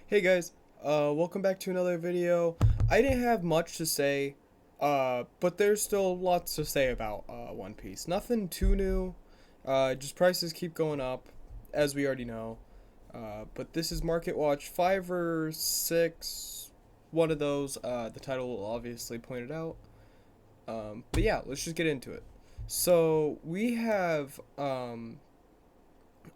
Hey guys, welcome back to another video. I didn't have much to say, but there's still lots to say about One Piece. Nothing too new, just prices keep going up, as we already know. But this is Market Watch 5 or 6, one of those. The title will obviously point it out. But yeah, let's just get into it. So we have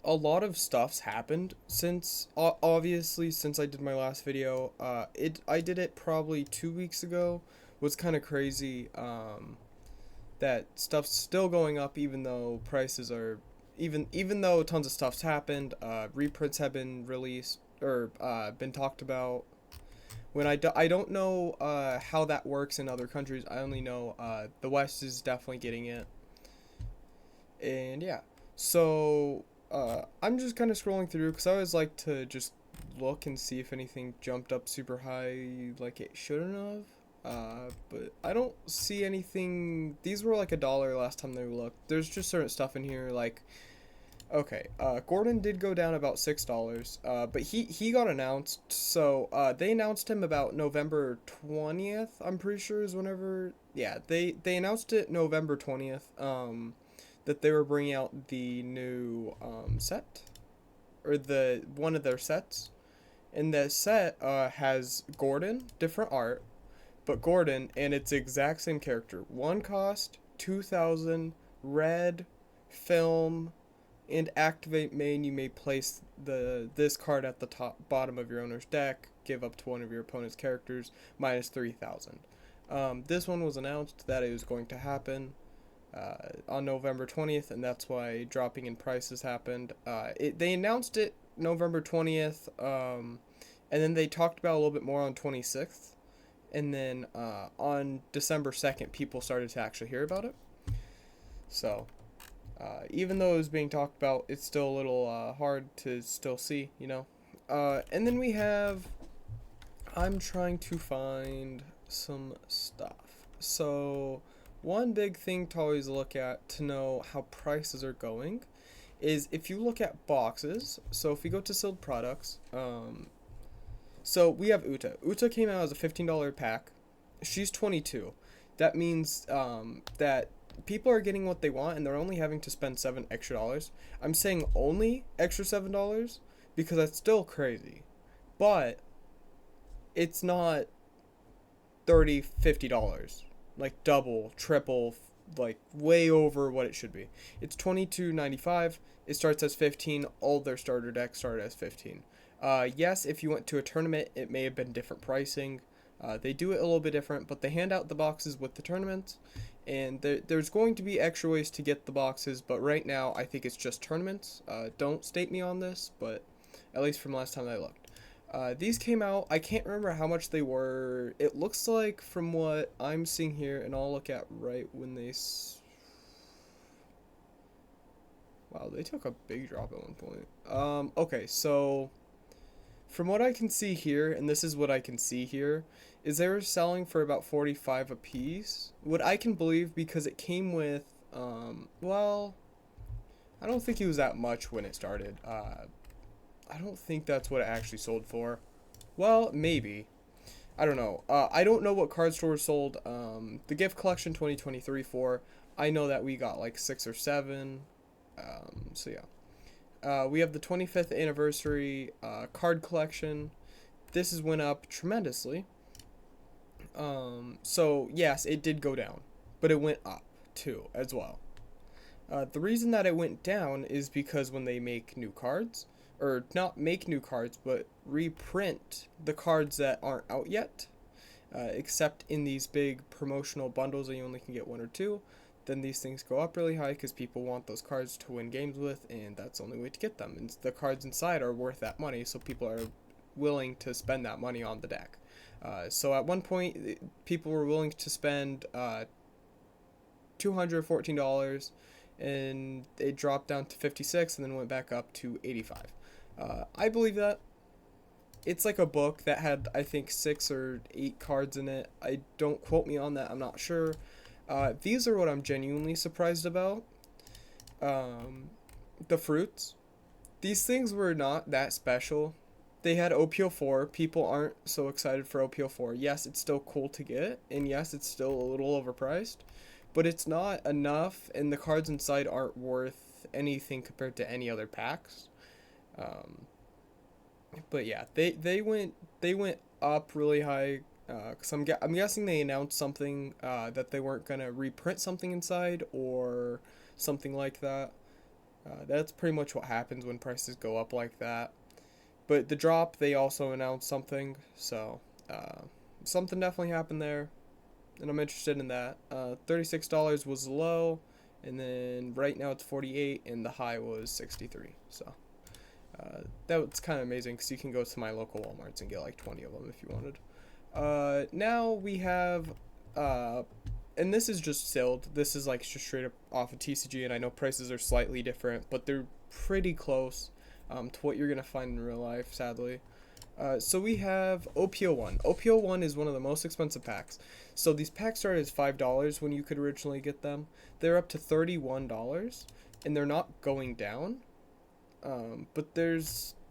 a lot of stuff's happened since obviously since I did my last video. I did it probably 2 weeks ago. Was kind of crazy. That stuff's still going up even though prices are even though tons of stuff's happened. Reprints have been released or been talked about. I don't know how that works in other countries. I only know the West is definitely getting it. And yeah, so I'm just kind of scrolling through because I always like to just look and see if anything jumped up super high like it shouldn't have. But I don't see anything. These were like $1 last time they looked. There's just certain stuff in here like okay. Gordon did go down about $6. But he got announced. So they announced him about November 20th. I'm pretty sure is whenever. Yeah, they announced it November 20th. That they were bringing out the new set or the one of their sets, and the set has Gordon, different art, but Gordon and it's the exact same character. One cost 2,000, red, film, and activate main. You may place this card at the top bottom of your owner's deck. Give up to one of your opponent's characters minus 3,000. This one was announced that it was going to happen on November 20th, and that's why dropping in prices happened. They announced it November 20th, and then they talked about a little bit more on 26th, and then on December 2nd, people started to actually hear about it. So, even though it was being talked about, it's still a little hard to still see, you know? And then we have. I'm trying to find some stuff. So, one big thing to always look at to know how prices are going is if you look at boxes. So if we go to sealed products, so we have Uta. Uta came out as a $15 pack. She's 22. That means that people are getting what they want and they're only having to spend $7 extra. I'm saying only extra $7 because that's still crazy, but it's not 30 $50 like double triple like way over what it should be. It's 22.95. It starts as 15. All their starter decks start as 15. Yes, if you went to a tournament it may have been different pricing. They do it a little bit different, but they hand out the boxes with the tournaments, and there's going to be extra ways to get the boxes, but right now I think it's just tournaments. Don't state me on this, but at least from last time I looked. These came out. I can't remember how much they were. It looks like from what I'm seeing here, and I'll look at right when they. Wow, they took a big drop at one point. Okay, so from what I can see here, and this is what I can see here, is they were selling for about 45 a piece. What I can believe because it came with, well, I don't think it was that much when it started. I don't think that's what it actually sold for. Well, maybe. I don't know. I don't know what card stores sold the gift collection 2023 for. I know that we got like 6 or 7. So yeah. We have the 25th anniversary card collection. This has went up tremendously. So yes, it did go down, but it went up too as well. The reason that it went down is because when they make new cards, or not make new cards, but reprint the cards that aren't out yet, except in these big promotional bundles that you only can get one or two, then these things go up really high because people want those cards to win games with, and that's the only way to get them. And the cards inside are worth that money, so people are willing to spend that money on the deck. So at one point, people were willing to spend $214, and it dropped down to 56 and then went back up to 85. I believe that. It's like a book that had, I think, 6 or 8 cards in it. I don't quote me on that. I'm not sure. These are what I'm genuinely surprised about. The fruits. These things were not that special. they had OPO4. People aren't so excited for OPO4. Yes, it's still cool to get, and yes, it's still a little overpriced, but it's not enough, and the cards inside aren't worth anything compared to any other packs. Um, but yeah, they went up really high. Cause I'm guessing they announced something that they weren't gonna reprint something inside or something like that. That's pretty much what happens when prices go up like that. But the drop, they also announced something, so something definitely happened there, and I'm interested in that. $36 was low, and then right now it's 48, and the high was 63. So that was kind of amazing because you can go to my local WalMarts and get like 20 of them if you wanted. Now we have, and this is just SILD. This is like just straight up off of TCG, and I know prices are slightly different, but they're pretty close to what you're gonna find in real life, sadly. So we have OPO1. OPO1 is one of the most expensive packs. So these packs started as $5 when you could originally get them. They're up to $31, and they're not going down. But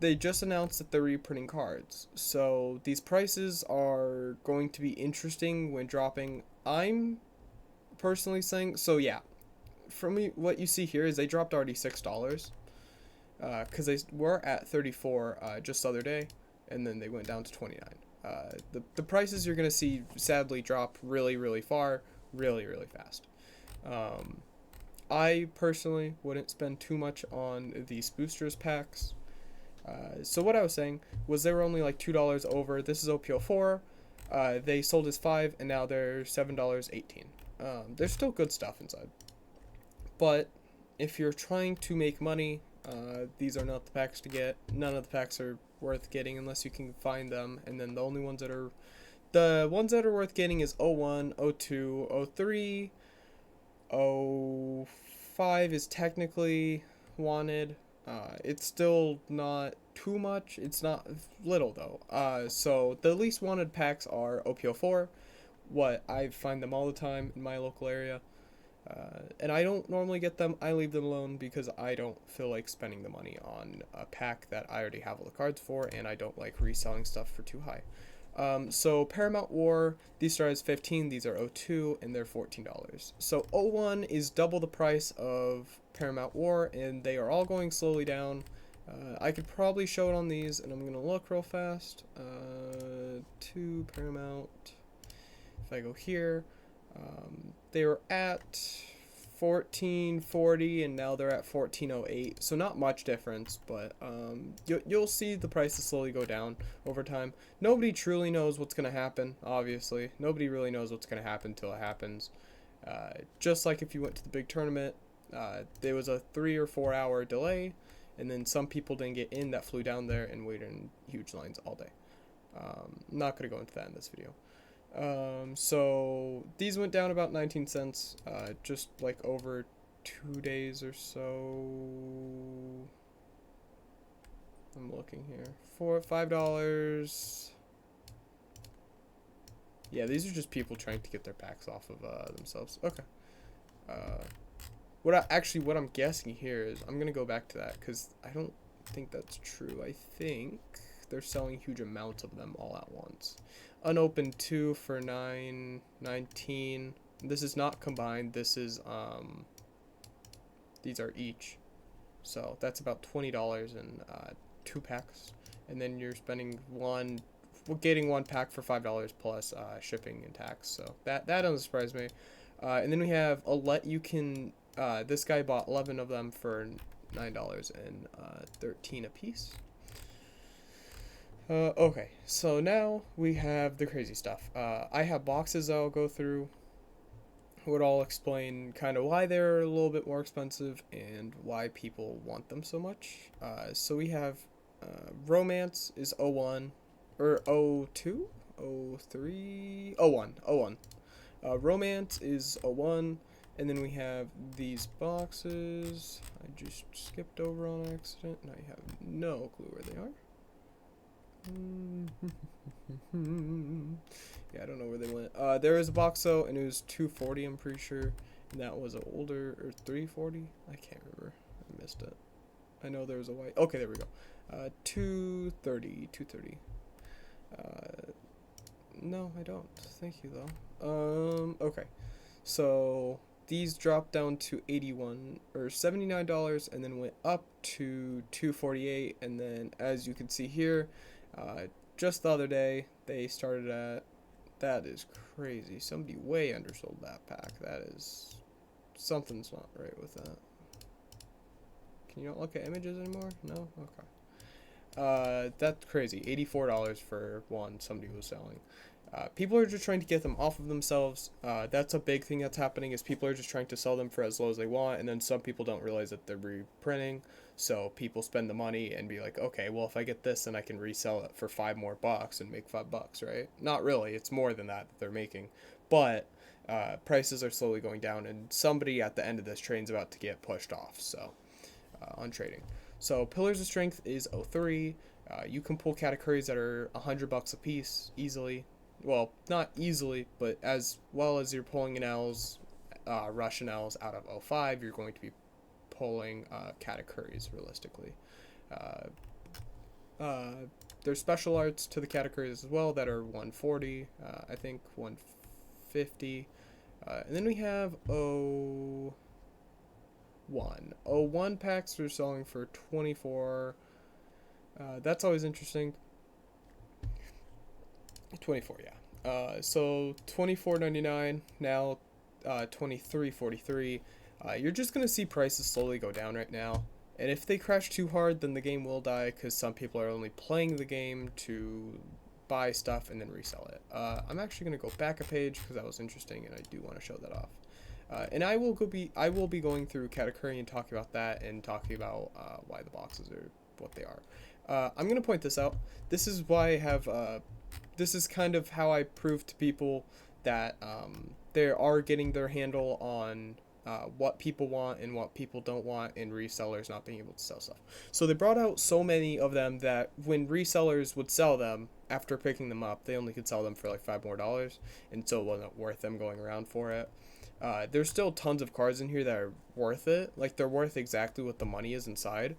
they just announced that they're reprinting cards. So these prices are going to be interesting when dropping. I'm personally saying, so yeah, for me, what you see here is they dropped already $6. Because they were at 34 just the other day, and then they went down to 29. The prices you're going to see sadly drop really, really far, really, really fast. I personally wouldn't spend too much on these boosters packs. So what I was saying was they were only like $2 over. This is OPO4. They sold as 5, and now they're $7.18. There's still good stuff inside. But if you're trying to make money, these are not the packs to get. None of the packs are worth getting unless you can find them. And then the ones that are worth getting is 01, 02, 03, 05 is technically wanted. It's still not too much. It's not little though. So the least wanted packs are OPO4. What I find them all the time in my local area. And I don't normally get them. I leave them alone because I don't feel like spending the money on a pack that I already have all the cards for, and I don't like reselling stuff for too high. So Paramount War, these start as 15, these are 02, and they're $14. So 01 is double the price of Paramount War, and they are all going slowly down. I could probably show it on these, and I'm going to look real fast. To Paramount, if I go here, they were at 1440 and now they're at 1408, so not much difference, but you'll see the prices slowly go down over time. Nobody truly knows what's going to happen. Obviously nobody really knows what's going to happen until it happens. Just like if you went to the big tournament, there was a 3 or 4 hour delay, and then some people didn't get in that flew down there and waited in huge lines all day. Not going to go into that in this video. So these went down about 19 cents, just like over 2 days or so. I'm looking here. $5. Yeah, these are just people trying to get their packs off of themselves. Okay. What I'm guessing here is I'm gonna go back to that because I don't think that's true. I think they're selling huge amounts of them all at once. Unopened 2 for $9.19. This is not combined. This is these are each, so that's about $20 in 2 packs, and then you're spending getting one pack for $5 plus shipping and tax. So that doesn't surprise me. And then we have this guy bought 11 of them for $9.13 a piece. Okay, so now we have the crazy stuff. I have boxes I'll go through. Would all explain kind of why they're a little bit more expensive and why people want them so much. So we have Romance is 01, or 02, 03, 01. Romance is 01, and then we have these boxes. I just skipped over on accident, and I have no clue where they are. Yeah, I don't know where they went. There is a box though, and it was $240, I'm pretty sure, and that was an older, or $340. I can't remember. I missed it. I know there was a white. Okay, there we go. 230, 230. No, I don't. Thank you though. Okay. So these dropped down to 81 or $79 and then went up to 248, and then as you can see here, just the other day they started at, that is crazy. Somebody way undersold that pack. That is, something's not right with that. Can you not look at images anymore? No? Okay. That's crazy. $84 for one somebody was selling. People are just trying to get them off of themselves. That's a big thing that's happening, is people are just trying to sell them for as low as they want, and then some people don't realize that they're reprinting, so people spend the money and be like, okay, well, if I get this, then I can resell it for $5 more and make $5, right? Not really. It's more than that they're making, but prices are slowly going down, and somebody at the end of this train's about to get pushed off, so on trading. So Pillars of Strength is 03. You can pull categories that are $100 a piece easily. Well, not easily, but as well as you're pulling an L's, Russian L's out of 05, you're going to be pulling categories realistically. There's special arts to the categories as well that are 140, I think 150. And then we have 01. 01 packs are selling for 24. That's always interesting. 24, yeah. So $24.99 now, $23.43. You're just gonna see prices slowly go down right now, and if they crash too hard, then the game will die, because some people are only playing the game to buy stuff and then resell it. I'm actually gonna go back a page because that was interesting, and I do want to show that off. And I will be going through category and talking about that, and talking about why the boxes are what they are. I'm gonna point this out. This is why I have this is kind of how I prove to people that they are getting their handle on what people want and what people don't want, and resellers not being able to sell stuff. So they brought out so many of them that when resellers would sell them after picking them up, they only could sell them for like $5 more, and so it wasn't worth them going around for it. There's still tons of cards in here that are worth it. Like, they're worth exactly what the money is inside.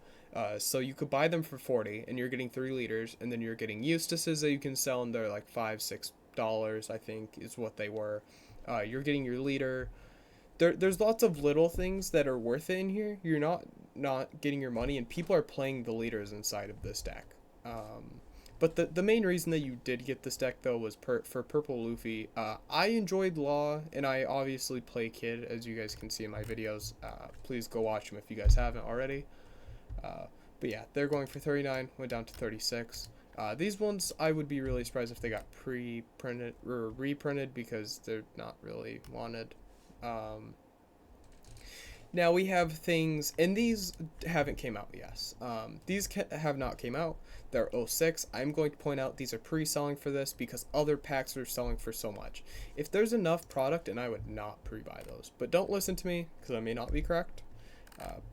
So you could buy them for 40, and you're getting 3 liters, and then you're getting Eustaces that you can sell, and they're like $5-6, I think, is what they were. You're getting your liter. There's lots of little things that are worth it in here. You're not getting your money, and people are playing the liters inside of this deck. But the main reason that you did get this deck, though, was for Purple Luffy. I enjoyed Law, and I obviously play Kid, as you guys can see in my videos. Please go watch them if you guys haven't already. But yeah, they're going for 39, went down to 36. These ones, I would be really surprised if they got pre-printed or reprinted, because they're not really wanted. Now we have things, and these haven't came out, yes. These have not came out. They're 06. I'm going to point out these are pre-selling for this because other packs are selling for so much. If there's enough product, and I would not pre-buy those. But don't listen to me, because I may not be correct.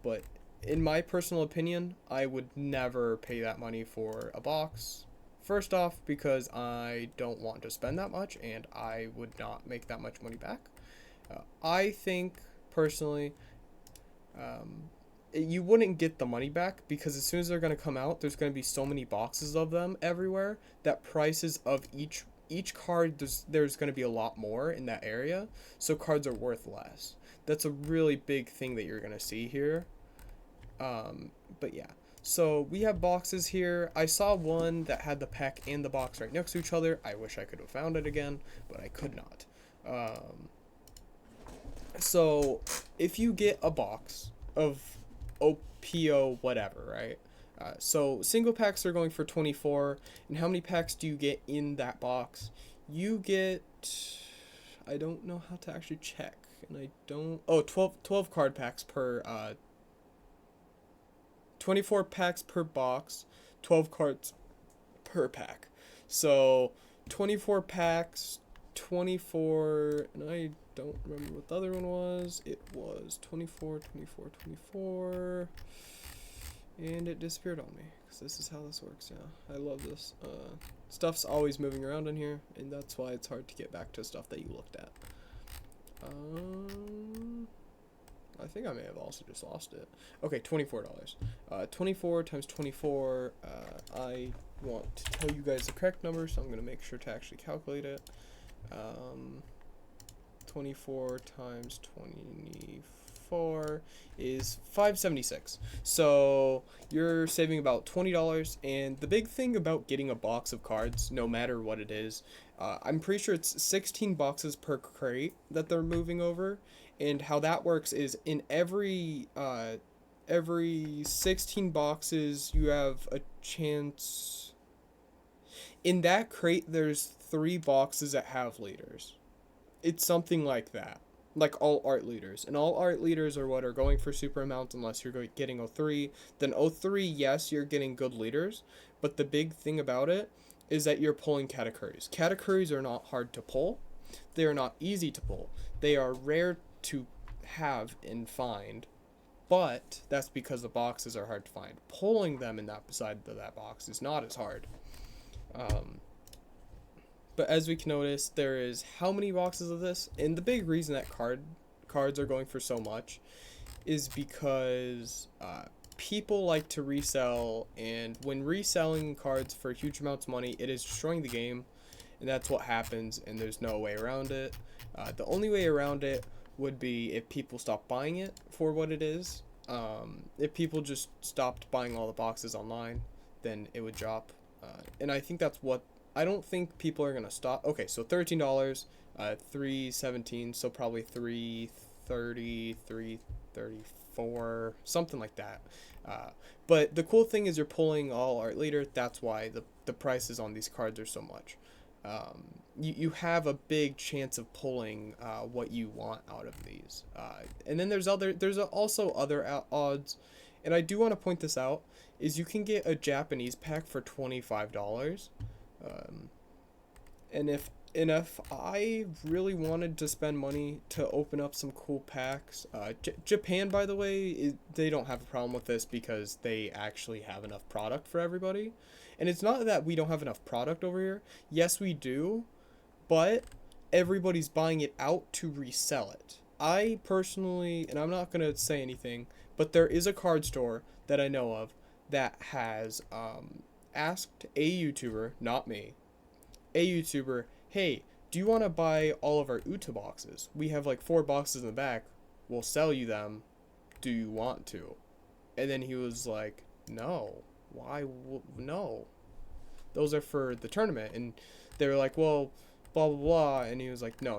But in my personal opinion, I would never pay that money for a box. First off, because I don't want to spend that much, and I would not make that much money back. I think, personally, you wouldn't get the money back, because as soon as they're going to come out, there's going to be so many boxes of them everywhere that prices of each card, there's going to be a lot more in that area, so cards are worth less. That's a really big thing that you're going to see here. But yeah, so we have boxes here. I saw one that had the pack and the box right next to each other. I wish I could have found it again, but I could not. So if you get a box of OPO whatever, right? So single packs are going for 24, and how many packs do you get in that box? You get, I don't know how to actually check, and I don't, 12 card packs per 24 packs per box, 12 cards per pack. So 24 packs, 24, and I don't remember what the other one was. It was 24, 24, 24, and it disappeared on me, because this is how this works. Yeah, I love this. Stuff's always moving around in here, and that's why it's hard to get back to stuff that you looked at. I think I may have also just lost it. Okay, $24. 24 times 24. I want to tell you guys the correct number, so I'm going to make sure to actually calculate it. 24 times 24 is 576. So you're saving about $20. And the big thing about getting a box of cards, no matter what it is, I'm pretty sure it's 16 boxes per crate that they're moving over. And how that works is in every 16 boxes you have a chance. In that crate there's 3 boxes that have leaders. It's something like that. Like all art leaders. And all art leaders are what are going for super amounts unless you're getting O3. Then O3, yes, you're getting good leaders. But the big thing about it is that you're pulling Katakuris. Katakuris are not hard to pull. They are not easy to pull. They are rare to have and find. But that's because the boxes are hard to find. Pulling them in that beside that box is not as hard. But as we can notice, there is how many boxes of this? And the big reason that cards are going for so much is because people like to resell, and when reselling cards for huge amounts of money, it is destroying the game, and that's what happens, and there's no way around it. The only way around it would be if people stop buying it for what it is. If people just stopped buying all the boxes online, then it would drop. And I think that's what I don't think people are gonna stop. Okay, so $13, 317, so probably 330, 334, something like that. But the cool thing is you're pulling all art leader. That's why the prices on these cards are so much. You have a big chance of pulling what you want out of these. And then there's also other odds, and I do want to point this out, is you can get a Japanese pack for $25. And if I really wanted to spend money to open up some cool packs, Japan, by the way, they don't have a problem with this because they actually have enough product for everybody. And it's not that we don't have enough product over here. Yes, we do, but everybody's buying it out to resell it. I personally, and I'm not going to say anything, but there is a card store that I know of that has asked a YouTuber, not me, a YouTuber, hey, do you want to buy all of our Uta boxes? We have like 4 boxes in the back. We'll sell you them. Do you want to? And then he was like, no. Why? No. Those are for the tournament. And they were like, well, blah, blah, blah. And he was like, no.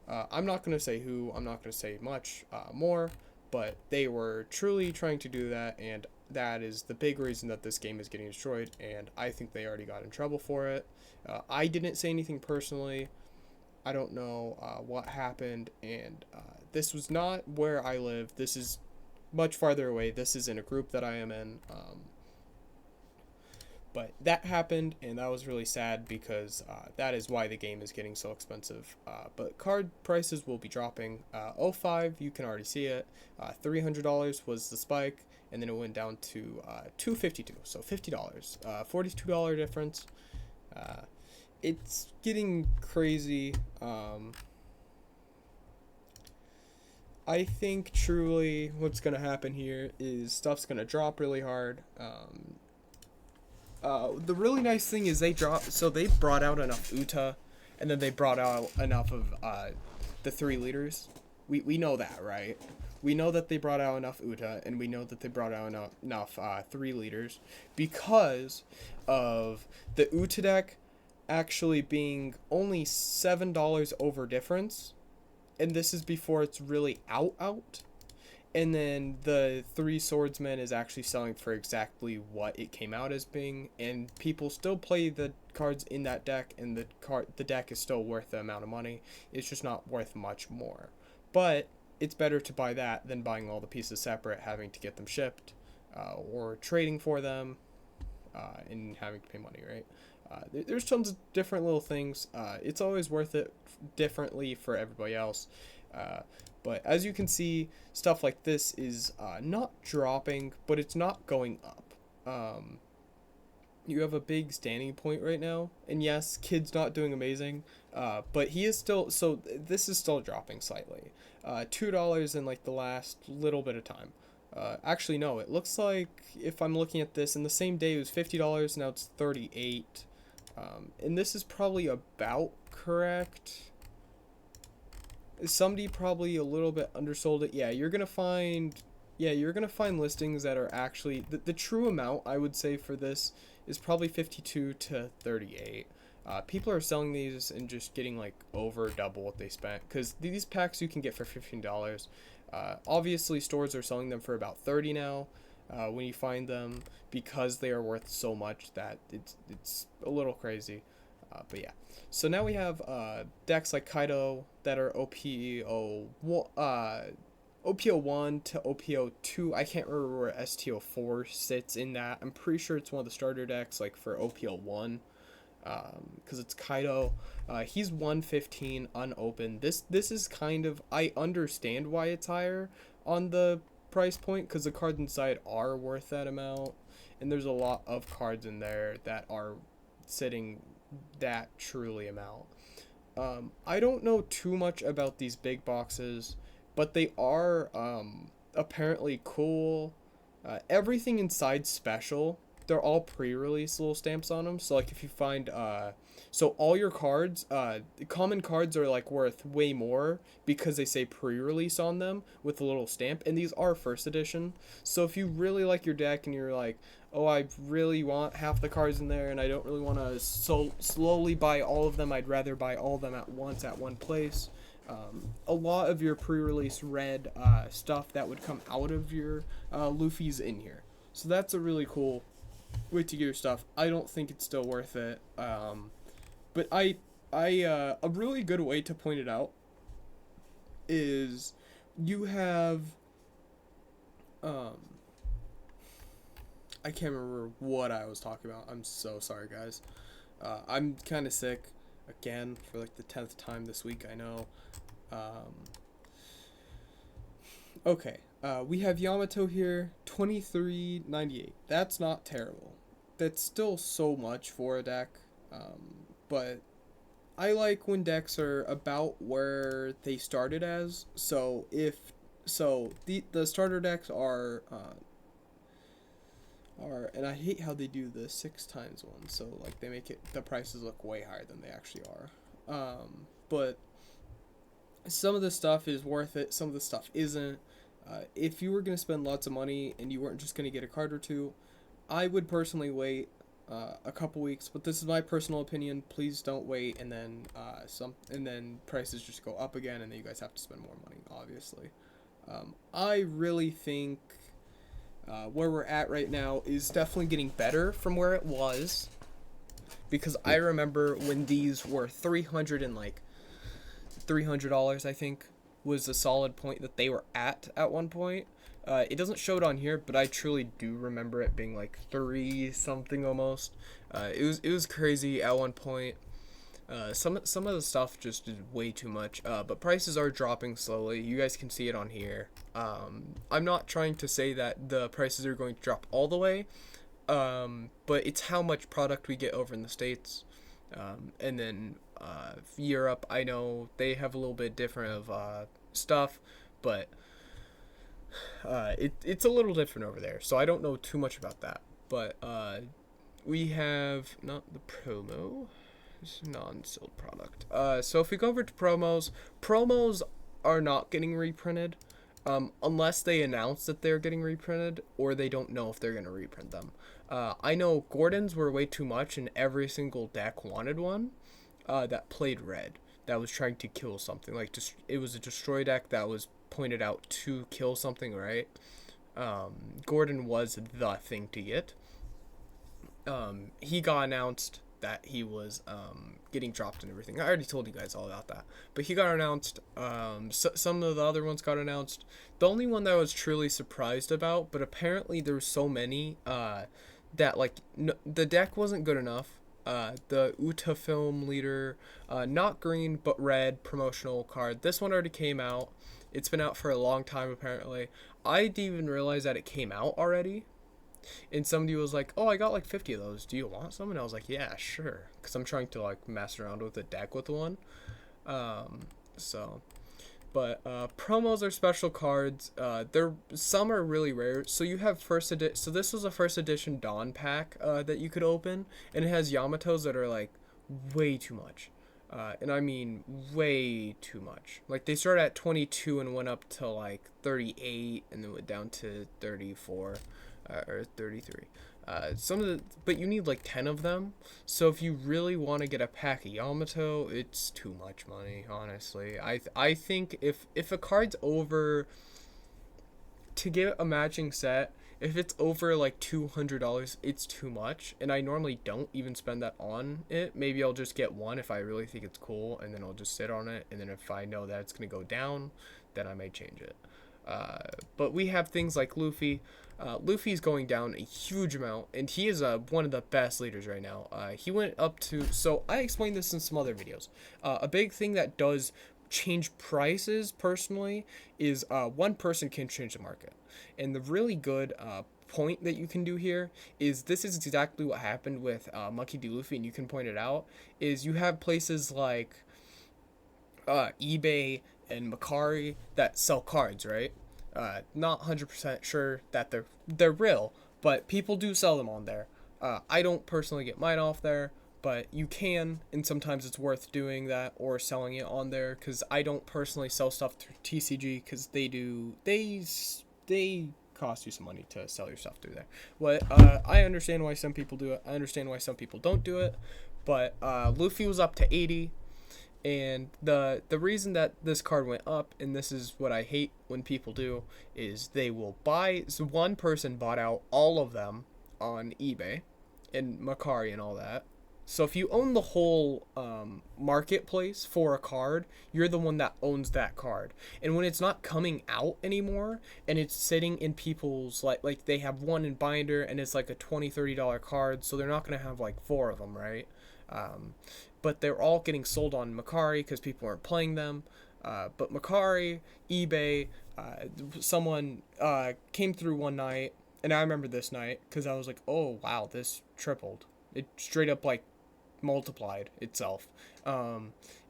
I'm not going to say who. I'm not going to say much more. But they were truly trying to do that. And that is the big reason that this game is getting destroyed. And I think they already got in trouble for it. I didn't say anything personally. I don't know what happened. And this was not where I live. This is much farther away. This is in a group that I am in. But that happened, and that was really sad because that is why the game is getting so expensive. But card prices will be dropping. 05, you can already see it. $300 was the spike, and then it went down to $252, so $50. $42 difference. It's getting crazy. I think truly what's going to happen here is stuff's going to drop really hard. The really nice thing is they brought out enough Uta, and then they brought out enough of the 3 leaders. We know that, right? We know that they brought out enough Uta, and we know that they brought out enough 3 leaders because of the Uta deck actually being only $7 over difference, and this is before it's really out. And then the 3 swordsmen is actually selling for exactly what it came out as being, and people still play the cards in that deck, and the deck is still worth the amount of money. It's just not worth much more. But it's better to buy that than buying all the pieces separate, having to get them shipped, or trading for them, and having to pay money, right? There's tons of different little things. It's always worth it differently for everybody else. But as you can see, stuff like this is not dropping, but it's not going up. you have a big standing point right now. And yes, Kid's not doing amazing, but he is still. So this is still dropping slightly. $2 in like the last little bit of time. Actually, no. It looks like if I'm looking at this, in the same day it was $50. Now it's 38. And this is probably about correct. Somebody probably a little bit undersold it. Yeah, you're gonna find. Yeah, you're gonna find listings that are actually the true amount I would say for this is probably 52 to 38. People are selling these and just getting like over double what they spent because these packs you can get for $15. Obviously, stores are selling them for about 30 now. When you find them because they are worth so much that it's a little crazy. But yeah, so now we have decks like Kaido that are OPO1 to OPO2. I can't remember where STO4 sits in that. I'm pretty sure it's one of the starter decks like for OPO1 because it's Kaido. He's 115 unopened. This is kind of, I understand why it's higher on the price point because the cards inside are worth that amount, and there's a lot of cards in there that are sitting that truly amount. I don't know too much about these big boxes, but they are apparently cool. Everything inside special. They're all pre-release little stamps on them. So like if you find so all your cards, common cards are like worth way more because they say pre-release on them with a little stamp, and these are first edition. So if you really like your deck and you're like, oh, I really want half the cards in there and I don't really want to slowly buy all of them, I'd rather buy all of them at once at one place. A lot of your pre-release red stuff that would come out of your Luffy's in here. So that's a really cool way to get your stuff. I don't think it's still worth it. But a really good way to point it out is you have I can't remember what I was talking about. I'm so sorry, guys. I'm kind of sick again for like the 10th time this week, I know. Okay, we have Yamato here, 23.98. That's not terrible. That's still so much for a deck, but I like when decks are about where they started as. So the starter decks are and I hate how they do the 6 times one. So like they make the prices look way higher than they actually are. But some of the stuff is worth it. Some of the stuff isn't. If you were gonna spend lots of money and you weren't just gonna get a card or two, I would personally wait a couple weeks. But this is my personal opinion. Please don't wait and then prices just go up again and then you guys have to spend more money. Obviously, I really think where we're at right now is definitely getting better from where it was, because I remember when these were $300, I think, was a solid point that they were at one point. It doesn't show it on here, but I truly do remember it being like 3 something almost. It was crazy at one point. Some of the stuff just is way too much. But prices are dropping slowly. You guys can see it on here. I'm not trying to say that the prices are going to drop all the way, but it's how much product we get over in the States. And then Europe, I know they have a little bit different of stuff, but it's a little different over there. So I don't know too much about that. But we have not the promo. Non-sealed product. So if we go over to promos are not getting reprinted unless they announce that they're getting reprinted, or they don't know if they're going to reprint them. I know Gordon's were way too much and every single deck wanted one that played red, that was trying to kill something. Like it was a destroy deck that was pointed out to kill something, right? Gordon was the thing to get. He got announced that he was getting dropped and everything. I already told you guys all about that. But he got announced. Some of the other ones got announced. The only one that I was truly surprised about, but apparently there were so many that like the deck wasn't good enough. The Uta film leader, not green but red promotional card. This one already came out. It's been out for a long time apparently. I didn't even realize that it came out already. And somebody was like, "Oh, I got like 50 of those. Do you want some?" And I was like, "Yeah, sure," because I'm trying to like mess around with a deck with one. Um, so, but promos are special cards. They're some are really rare. So you have first edition. So this was a first edition Dawn pack that you could open, and it has Yamatos that are like way too much. And I mean way too much. Like they started at 22 and went up to like 38, and then went down to 34 or 33. Some of the, but you need like 10 of them. So if you really want to get a pack of Yamato, it's too much money. Honestly, I think if a card's over, to get a matching set, if it's over like $200, it's too much. And I normally don't even spend that on it. Maybe I'll just get one if I really think it's cool, and then I'll just sit on it. And then if I know that it's gonna go down, then I may change it. But we have things like Luffy. Luffy's going down a huge amount, and he is one of the best leaders right now. He went up to, so I explained this in some other videos. A big thing that does change prices personally is one person can change the market. And the really good point that you can do here is this is exactly what happened with Monkey D. Luffy, and you can point it out, is you have places like eBay and Mercari that sell cards, right? Not 100% sure that they're real, but people do sell them on there. I don't personally get mine off there, but you can, and sometimes it's worth doing that or selling it on there, because I don't personally sell stuff through TCG because they cost you some money to sell your stuff through there. What I understand why some people do it. I understand why some people don't do it, but Luffy was up to 80. And the reason that this card went up, and this is what I hate when people do, is they will buy. So one person bought out all of them on eBay and Mercari and all that. So if you own the whole marketplace for a card, you're the one that owns that card. And when it's not coming out anymore, and it's sitting in people's like they have one in binder, and it's like a $20-$30 card, so they're not gonna have like four of them, right? But they're all getting sold on Mercari because people aren't playing them. But Mercari, eBay, someone came through one night, and I remember this night because I was like, oh wow, this tripled. It straight up like multiplied itself.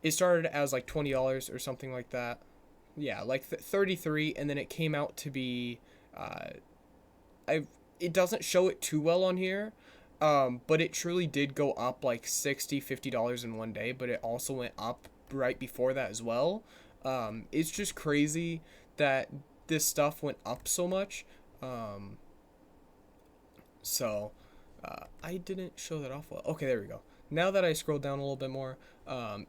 It started as like $20 or something like that. Yeah, like 33, and then it came out to be, it doesn't show it too well on here. But it truly did go up like $60-$50 in one day, but it also went up right before that as well. It's just crazy that this stuff went up so much. So I didn't show that off well. Okay, there we go. Now that I scroll down a little bit more,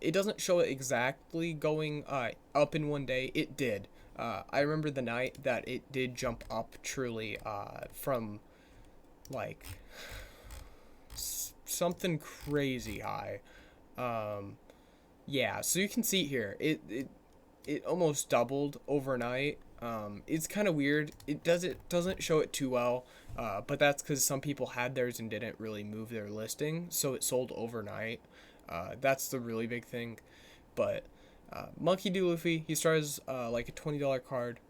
it doesn't show it exactly going up in one day. It did. I remember the night that it did jump up truly from like something crazy high. Yeah, so you can see here, it almost doubled overnight. It's kind of weird. It doesn't show it too well, but that's because some people had theirs and didn't really move their listing, so it sold overnight. That's the really big thing. But Monkey D. Luffy, he starts like a $20 card,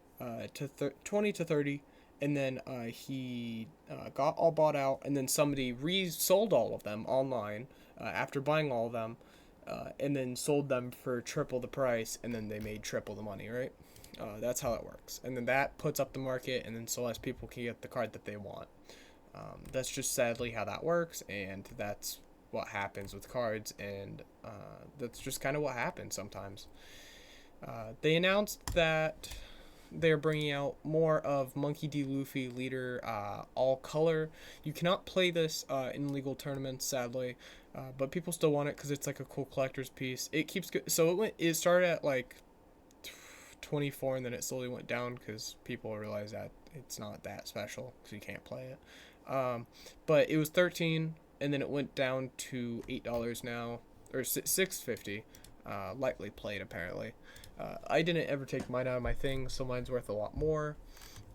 to 20 to 30. And then he got all bought out, and then somebody resold all of them online after buying all of them, and then sold them for triple the price, and then they made triple the money, right? That's how it works. And then that puts up the market, and then so less people can get the card that they want. That's just sadly how that works, and that's what happens with cards, and that's just kind of what happens sometimes. They announced that they're bringing out more of Monkey D. Luffy leader all color. You cannot play this in legal tournaments, sadly, but people still want it because it's like a cool collector's piece. It keeps so it started at like 24, and then it slowly went down because people realized that it's not that special because you can't play it. But it was 13, and then it went down to $8 now, or $6.50. Lightly played apparently. I didn't ever take mine out of my thing, so mine's worth a lot more.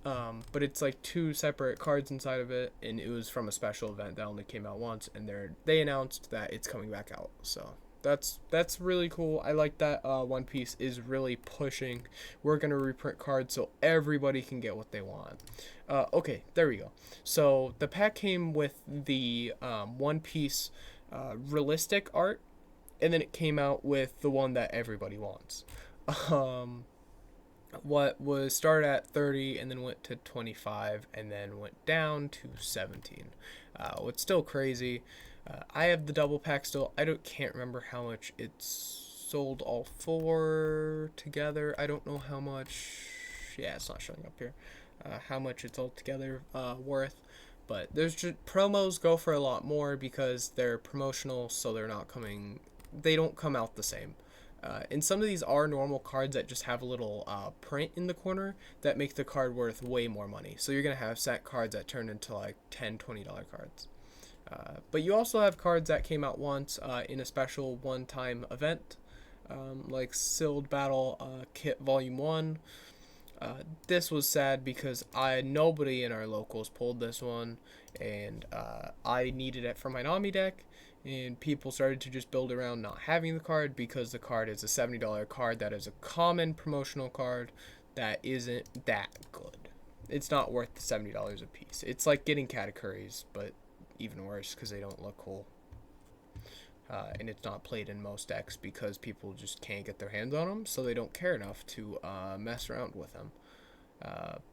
But it's like two separate cards inside of it, and it was from a special event that only came out once, and they announced that it's coming back out. So That's really cool. I like that One Piece is really pushing. We're gonna reprint cards so everybody can get what they want. Okay, there we go. So the pack came with the One Piece realistic art, and then it came out with the one that everybody wants. Um, what was started at 30 and then went to 25 and then went down to 17. What's still crazy. I have the double pack still. Can't remember how much it's sold all four together. I don't know how much. Yeah, it's not showing up here. How much it's all together worth. But there's just promos go for a lot more because they're promotional, so they're not coming. They don't come out the same. And some of these are normal cards that just have a little print in the corner that make the card worth way more money. So you're going to have set cards that turn into like $10, $20 cards. But you also have cards that came out once in a special one-time event, like Sealed Battle Kit Volume 1. This was sad because nobody in our locals pulled this one, and I needed it for my Nami deck, and people started to just build around not having the card because the card is a $70 card that is a common promotional card that isn't that good. It's not worth the $70 a piece. It's like getting Katakuris, but even worse because they don't look cool. And it's not played in most decks because people just can't get their hands on them, so they don't care enough to mess around with them.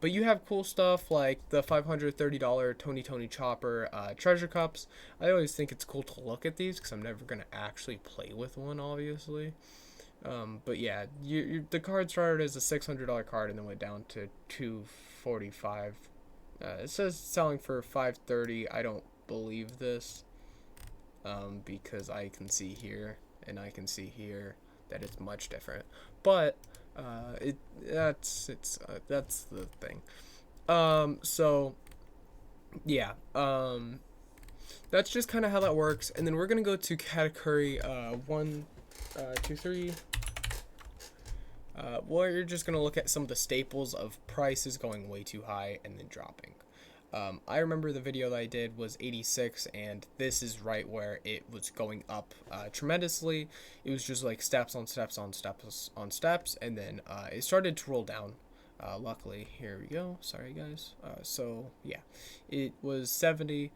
But you have cool stuff like the $530 Tony Chopper treasure cups. I always think it's cool to look at these because I'm never going to actually play with one, obviously. But yeah, the card started as a $600 card and then went down to $245. It says selling for $530. I don't believe this because I can see here and I can see here that it's much different. But that's the thing. So yeah, that's just kind of how that works. And then we're gonna go to Katakuri 1, 2, 3. We're just gonna look at some of the staples of prices going way too high and then dropping. I remember the video that I did was 86, and this is right where it was going up tremendously. It was just like steps on steps on steps on steps, and then it started to roll down. Luckily, here we go. Sorry, guys. So, yeah, it was 70,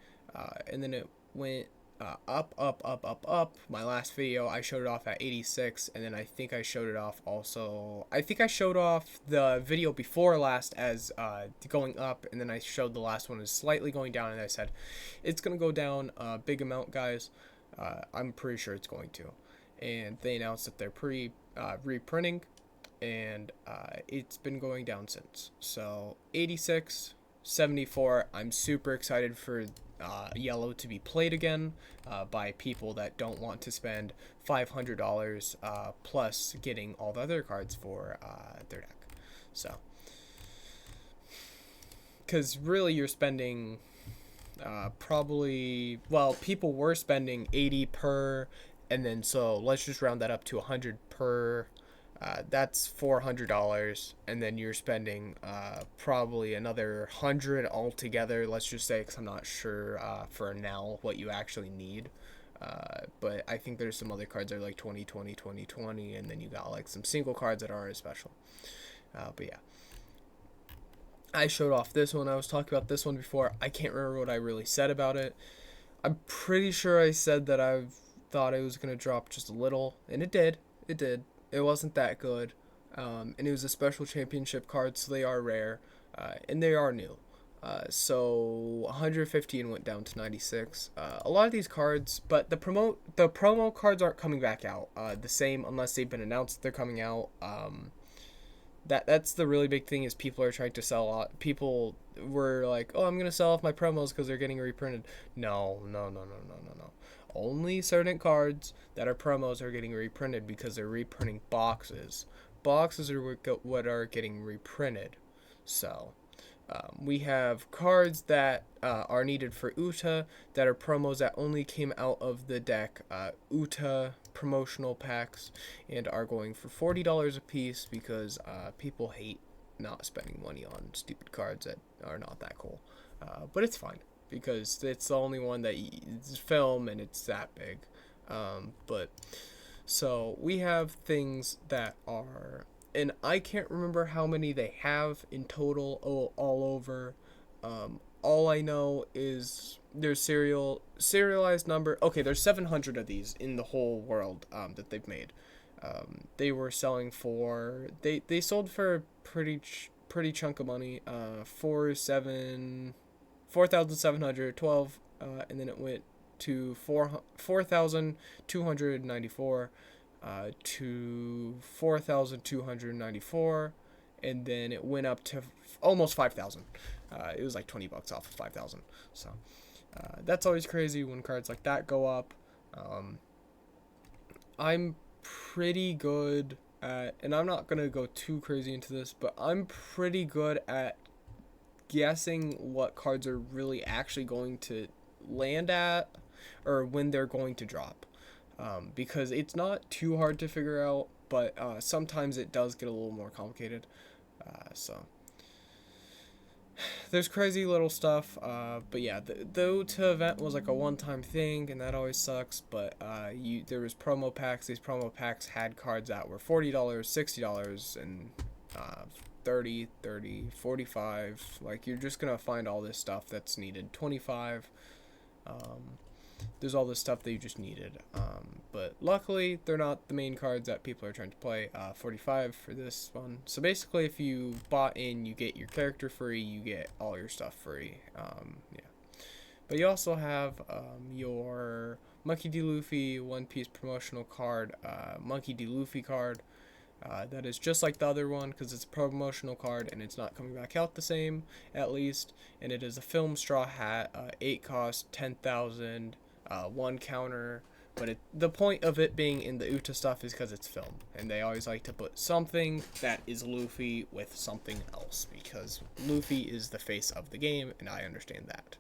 and then it went up. My last video, I showed it off at 86, and then I think I showed it off also. I think I showed off the video before last as going up, and then I showed the last one as slightly going down, and I said, it's going to go down a big amount, guys. I'm pretty sure it's going to. And they announced that they're reprinting, and it's been going down since. So 86, 74, I'm super excited for Yellow to be played again by people that don't want to spend $500 plus getting all the other cards for their deck. So, because really you're spending people were spending 80 per, and then so let's just round that up to 100 per. That's $400, and then you're spending probably another 100 altogether. Let's just say, because I'm not sure for now what you actually need. But I think there's some other cards that are like 20, 20, 20, 20, and then you got like some single cards that are special. But yeah, I showed off this one. I was talking about this one before. I can't remember what I really said about it. I'm pretty sure I said that I thought it was gonna drop just a little, and it did. It did. It wasn't that good, and it was a special championship card, so they are rare, and they are new. So 115 went down to 96. A lot of these cards, but the promo cards aren't coming back out the same unless they've been announced they're coming out. That's the really big thing is people are trying to sell a lot. People were like, oh, I'm gonna sell off my promos because they're getting reprinted. No. Only certain cards that are promos are getting reprinted because they're reprinting boxes. Boxes are what are getting reprinted. So, we have cards that are needed for Uta that are promos that only came out of the deck. Uta promotional packs and are going for $40 a piece because people hate not spending money on stupid cards that are not that cool. But it's fine because it's the only one that it's film and it's that big. But So we have things that are, and I can't remember how many they have in total all over. All I know is there's serialized number. Okay, there's 700 of these in the whole world that they've made. They were selling for they sold for a pretty chunk of money. 4,712, and then it went to 4,294, to 4,294, and then it went up to almost 5,000. It was like $20 off of 5,000. So that's always crazy when cards like that go up. I'm pretty good at, and I'm not gonna go too crazy into this, but I'm pretty good at guessing what cards are really actually going to land at, or when they're going to drop, because it's not too hard to figure out, but sometimes it does get a little more complicated. So there's crazy little stuff, but yeah, the UTA event was like a one-time thing, and that always sucks. But there was promo packs. These promo packs had cards that were $40, $60, and 30, 45. Like, you're just gonna find all this stuff that's needed. 25. There's all this stuff that you just needed. But luckily, they're not the main cards that people are trying to play. 45 for this one. So basically, if you bought in, you get your character free, you get all your stuff free. Yeah. But you also have your Monkey D. Luffy One Piece promotional card, Monkey D. Luffy card. That is just like the other one because it's a promotional card and it's not coming back out the same, at least. And it is a film straw hat, 8 cost, 10,000, 1 counter. But the point of it being in the UTA stuff is because it's film. And they always like to put something that is Luffy with something else, because Luffy is the face of the game, and I understand that.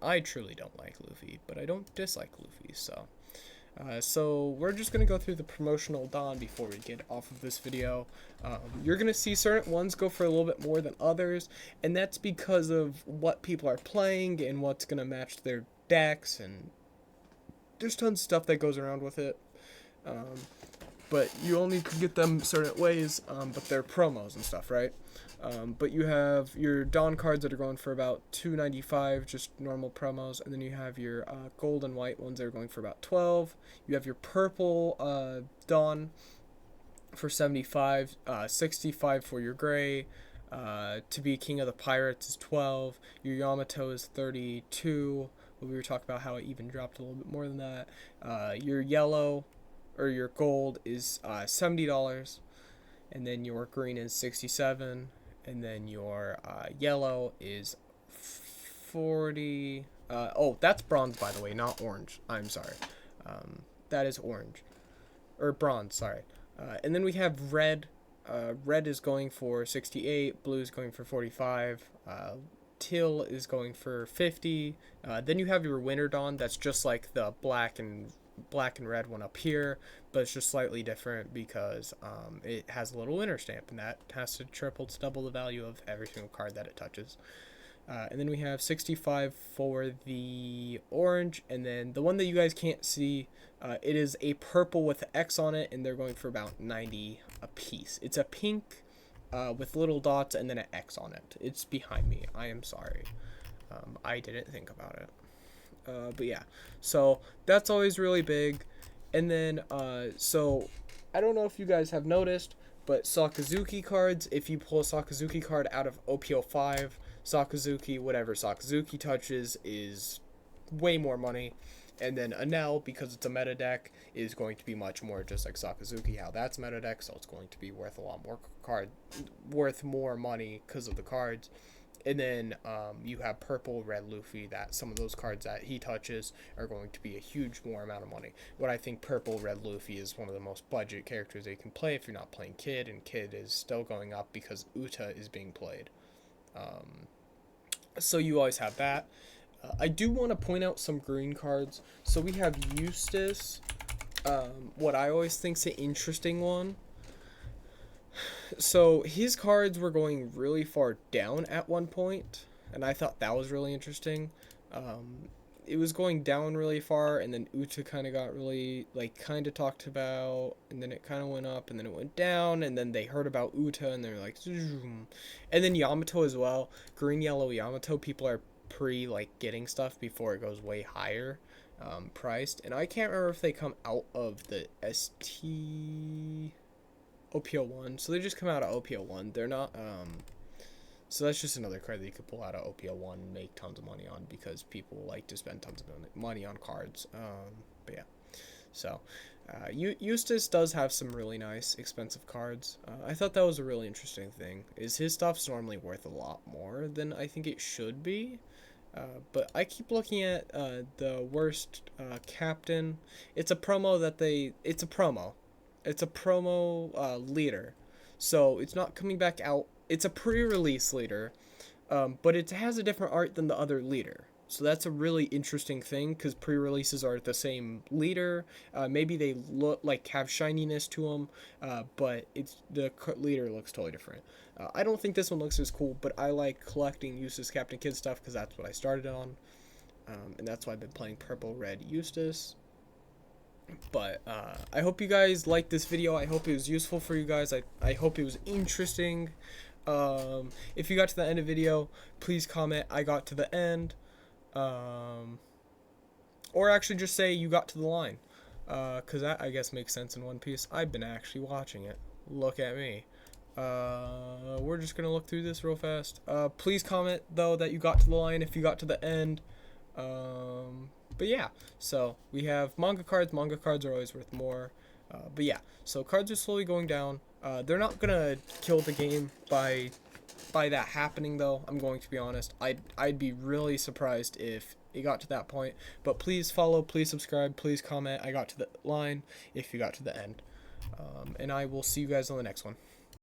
I truly don't like Luffy, but I don't dislike Luffy, so... So we're just going to go through the promotional Don before we get off of this video. You're going to see certain ones go for a little bit more than others, and that's because of what people are playing and what's going to match their decks, and there's tons of stuff that goes around with it. But you only can get them certain ways, but they're promos and stuff, right? But you have your Dawn cards that are going for about $2.95, just normal promos, and then you have your gold and white ones that are going for about $12. You have your purple Dawn for $75, $65 for your gray. To be King of the Pirates is $12. Your Yamato is $32. We were talking about how it even dropped a little bit more than that. Your yellow or your gold is $70, and then your green is $67, and then your yellow is 40. Oh, that's bronze, by the way, not orange. I'm sorry. That is orange, or bronze. Sorry. And then we have red. Red is going for 68. Blue is going for 45. Teal is going for 50. Then you have your Winter Dawn. That's just like the black and red one up here, but it's just slightly different because it has a little winter stamp, and that has to triple to double the value of every single card that it touches. And then we have 65 for the orange, and then the one that you guys can't see, it is a purple with an X on it, and they're going for about 90 a piece. It's a pink with little dots and then an X on it. It's behind me. I am sorry. I didn't think about it. But yeah, so that's always really big. And then, so I don't know if you guys have noticed, but Sakazuki cards, if you pull a Sakazuki card out of OPO5, Sakazuki, whatever Sakazuki touches is way more money. And then Enel, because it's a meta deck, is going to be much more just like Sakazuki, how that's meta deck, so it's going to be worth a lot more worth more money because of the cards. And then you have purple, red Luffy, that some of those cards that he touches are going to be a huge more amount of money. What I think purple, red Luffy is one of the most budget characters they can play if you're not playing Kid, and Kid is still going up because UTA is being played. So you always have that. I do want to point out some green cards. So we have Eustace, what I always think's an interesting one. So his cards were going really far down at one point, and I thought that was really interesting. it was going down really far, and then Uta kind of got really, like, kind of talked about, and then it kind of went up, and then it went down, and then they heard about Uta, and they're like, zoom. And then Yamato as well. Green, yellow Yamato, people are like, getting stuff before it goes way higher priced. And I can't remember if they come out of the ST OPO1. So they just come out of OPO1. They're not, so that's just another card that you could pull out of OPO1 and make tons of money on, because people like to spend tons of money on cards. But yeah, so Eustace does have some really nice expensive cards. I thought that was a really interesting thing, is his stuff's normally worth a lot more than I think it should be. But I keep looking at the worst captain. It's a promo leader, so it's not coming back out. It's a pre-release leader, but it has a different art than the other leader. So that's a really interesting thing, because pre-releases are the same leader. Maybe they look like have shininess to them, but the leader looks totally different. I don't think this one looks as cool, but I like collecting Eustace Captain Kidd stuff, because that's what I started on, and that's why I've been playing Purple Red Eustace. But I hope you guys liked this video. I hope it was useful for you guys. I hope it was interesting. If you got to the end of the video, please comment I got to the end. Or actually just say you got to the line, because that, I guess, makes sense in One Piece. I've been actually watching it. Look at me. We're just gonna look through this real fast. Please comment, though, that you got to the line if you got to the end. But yeah, so we have manga cards. Manga cards are always worth more. But yeah, so cards are slowly going down. They're not gonna kill the game by that happening, though. I'm going to be honest. I'd be really surprised if it got to that point. But please follow, please subscribe, please comment I got to the line if you got to the end. And I will see you guys on the next one.